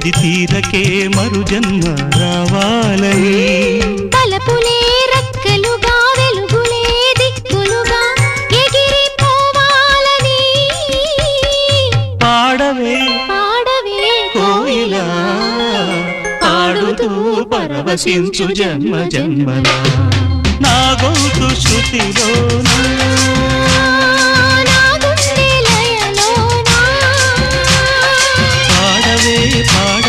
అది తీరకే మరు జన్మ రావాలని తలపులే రెక్కలుగా వెలుగులే దిక్కులుగా ఎగిరిపోవాలని పాడవే పాడవే కోయిలా పాడుతూ పరవశించు జన్మ జన్మలా నా గొంతు శృతిలోనా నా గుండె లయలోనా పాడవే పాడ